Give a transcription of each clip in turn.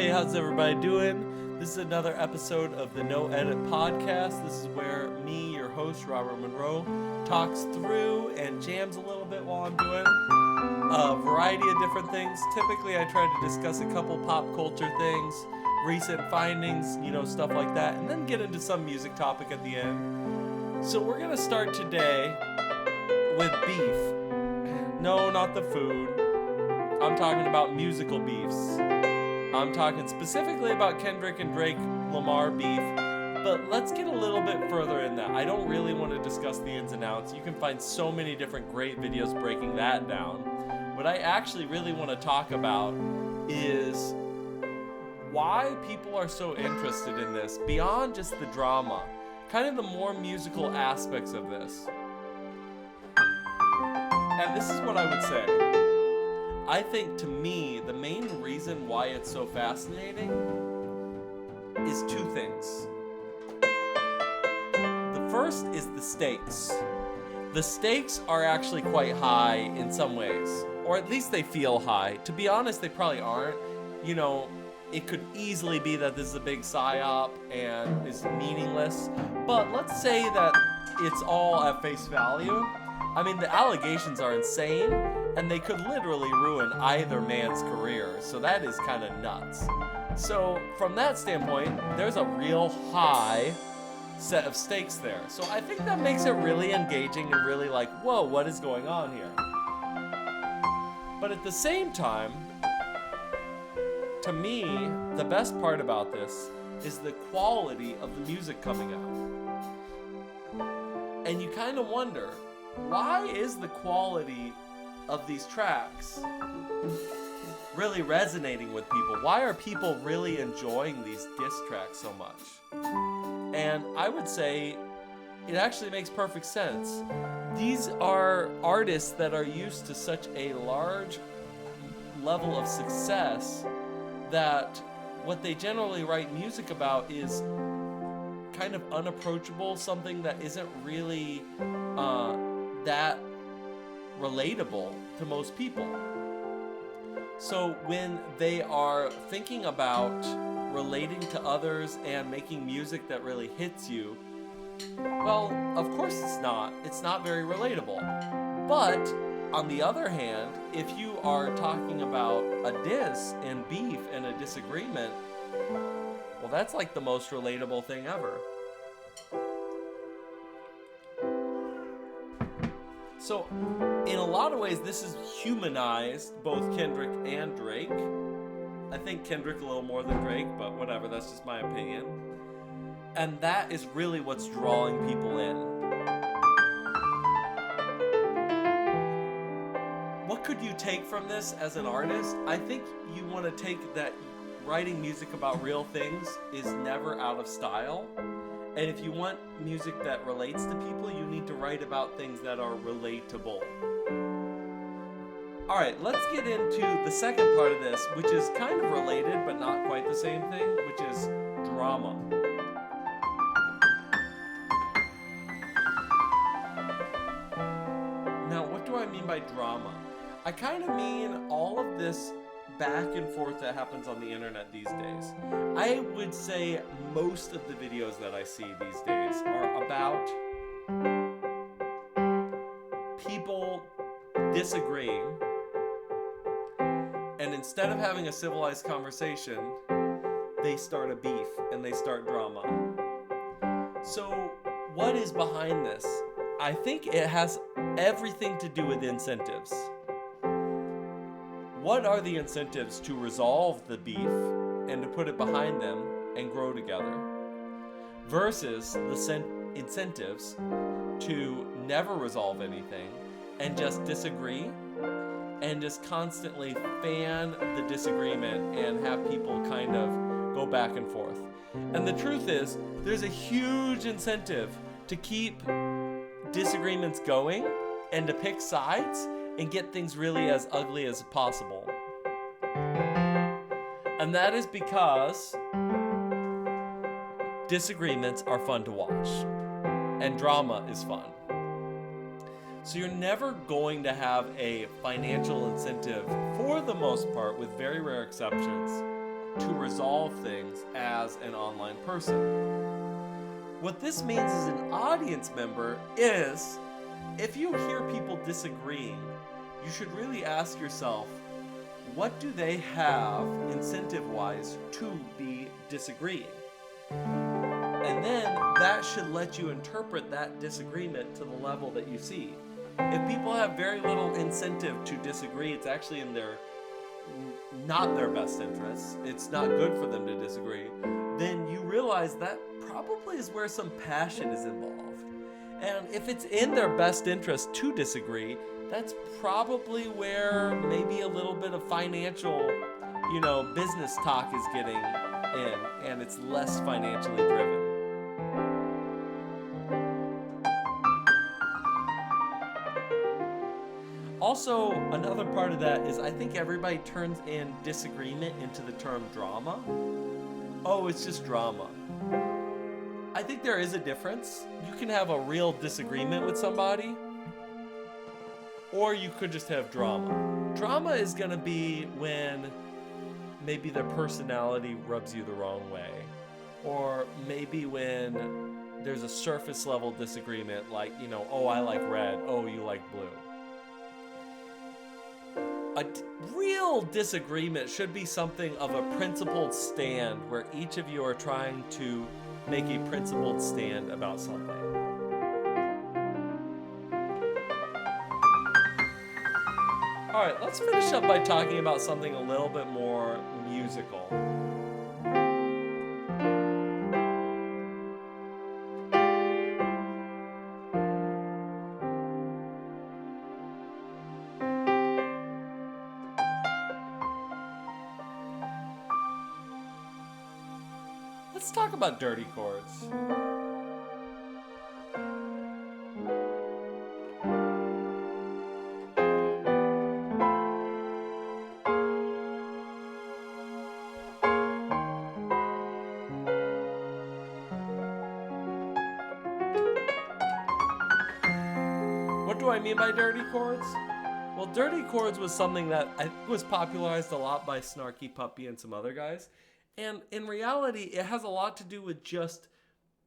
Hey, how's everybody doing? This is another episode of the No Edit Podcast. This is where me, your host, Robert Monroe, talks through and jams a little bit while I'm doing a variety of different things. Typically, I try to discuss a couple pop culture things, recent findings, stuff like that, and then get into some music topic at the end. So we're going to start today with beef. No, not the food. I'm talking about musical beefs. I'm talking specifically about Kendrick and Drake Lamar beef, but let's get a little bit further in that. I don't really want to discuss the ins and outs. You can find so many different great videos breaking that down. What I actually really want to talk about is why people are so interested in this, beyond just the drama, kind of the more musical aspects of this. And this is what I would say. I think, to me, the main reason why it's so fascinating is two things. The first is the stakes. The stakes are actually quite high in some ways, or at least they feel high. To be honest, they probably aren't. It could easily be that this is a big psyop and is meaningless, but let's say that it's all at face value. I mean, the allegations are insane, and they could literally ruin either man's career, so that is kind of nuts. So from that standpoint, there's a real high set of stakes there. So I think that makes it really engaging and really like, whoa, what is going on here? But at the same time, to me, the best part about this is the quality of the music coming out. And you kind of wonder, why is the quality of these tracks really resonating with people? Why are people really enjoying these diss tracks so much? And I would say it actually makes perfect sense. These are artists that are used to such a large level of success that what they generally write music about is kind of unapproachable, something that isn't really that relatable to most people. So when they are thinking about relating to others and making music that really hits you, well, of course it's not very relatable. But on the other hand, if you are talking about a diss and beef and a disagreement, well, that's like the most relatable thing ever. So, in a lot of ways, this has humanized both Kendrick and Drake. I think Kendrick a little more than Drake, but whatever, that's just my opinion. And that is really what's drawing people in. What could you take from this as an artist? I think you want to take that writing music about real things is never out of style. And if you want music that relates to people, you need to write about things that are relatable. Alright, let's get into the second part of this, which is kind of related, but not quite the same thing, which is drama. Now, what do I mean by drama? I kind of mean all of this back and forth that happens on the internet these days. I would say most of the videos that I see these days are about people disagreeing, and instead of having a civilized conversation, they start a beef and they start drama. So what is behind this? I think it has everything to do with incentives. What are the incentives to resolve the beef and to put it behind them and grow together versus the incentives to never resolve anything and just disagree and just constantly fan the disagreement and have people kind of go back and forth? And the truth is, there's a huge incentive to keep disagreements going and to pick sides and get things really as ugly as possible. And that is because disagreements are fun to watch, and drama is fun. So you're never going to have a financial incentive, for the most part, with very rare exceptions, to resolve things as an online person. What this means as an audience member is, if you hear people disagreeing, you should really ask yourself, what do they have incentive-wise to be disagreeing? And then that should let you interpret that disagreement to the level that you see. If people have very little incentive to disagree, it's actually in not their best interests, it's not good for them to disagree, then you realize that probably is where some passion is involved. And if it's in their best interest to disagree, that's probably where maybe a little bit of financial, business talk is getting in, and it's less financially driven. Also, another part of that is I think everybody turns in disagreement into the term drama. Oh, it's just drama. I think there is a difference. You can have a real disagreement with somebody, or you could just have drama. Drama is going to be when maybe their personality rubs you the wrong way, or maybe when there's a surface level disagreement, like, oh, I like red, oh, you like blue. A real disagreement should be something of a principled stand where each of you are trying to make a principled stand about something. Alright, let's finish up by talking about something a little bit more musical. Let's talk about dirty chords. What do I mean by dirty chords? Well, dirty chords was something that was popularized a lot by Snarky Puppy and some other guys. And in reality, it has a lot to do with just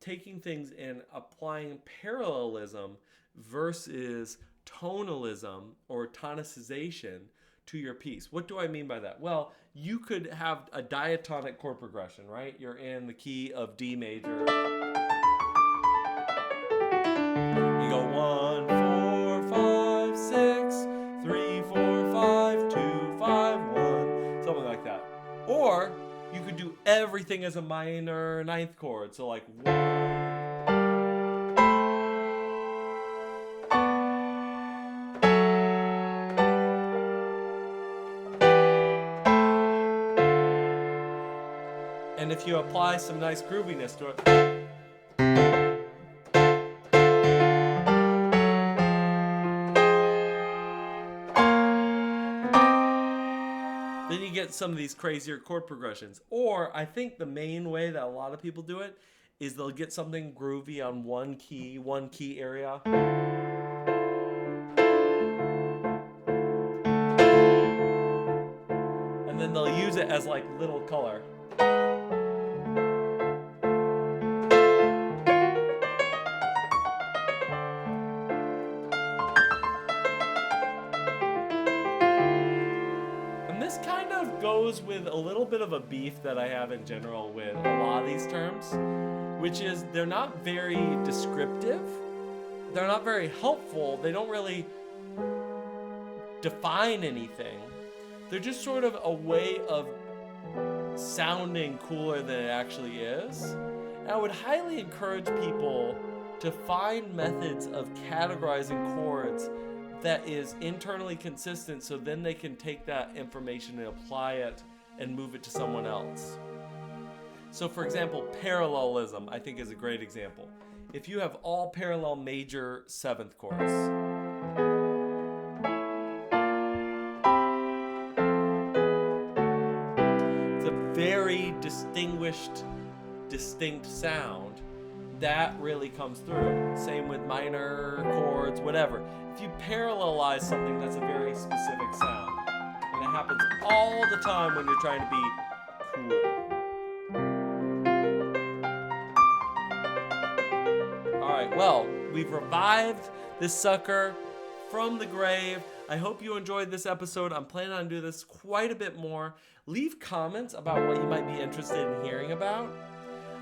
taking things and applying parallelism versus tonalism or tonicization to your piece. What do I mean by that? Well, you could have a diatonic chord progression, right? You're in the key of D major. You go 1, 4, 5, 6, 3, 4, 5, 2, 5, 1, something like that. Or you could do everything as a minor ninth chord, so like 1. And if you apply some nice grooviness to it, then you get some of these crazier chord progressions. Or I think the main way that a lot of people do it is they'll get something groovy on one key area. And then they'll use it as like little color. Goes with a little bit of a beef that I have in general with a lot of these terms, which is they're not very descriptive, they're not very helpful, they don't really define anything. They're just sort of a way of sounding cooler than it actually is. And I would highly encourage people to find methods of categorizing chords that is internally consistent, so then they can take that information and apply it and move it to someone else. So for example, parallelism I think is a great example. If you have all parallel major seventh chords, it's a very distinct sound that really comes through. Same with minor chords, whatever. If you parallelize something, that's a very specific sound. And it happens all the time when you're trying to be cool. Alright, well, we've revived this sucker from the grave. I hope you enjoyed this episode. I'm planning on doing this quite a bit more. Leave comments about what you might be interested in hearing about.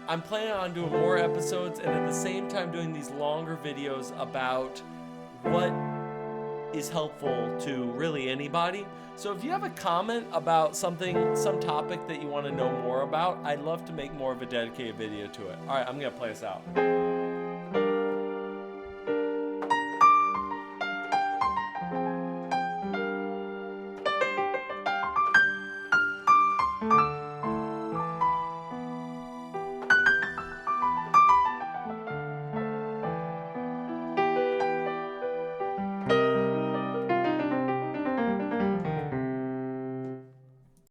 I'm planning on doing more episodes and at the same time doing these longer videos about what is helpful to really anybody. So if you have a comment about something, some topic that you want to know more about, I'd love to make more of a dedicated video to it. All right, I'm going to play us out.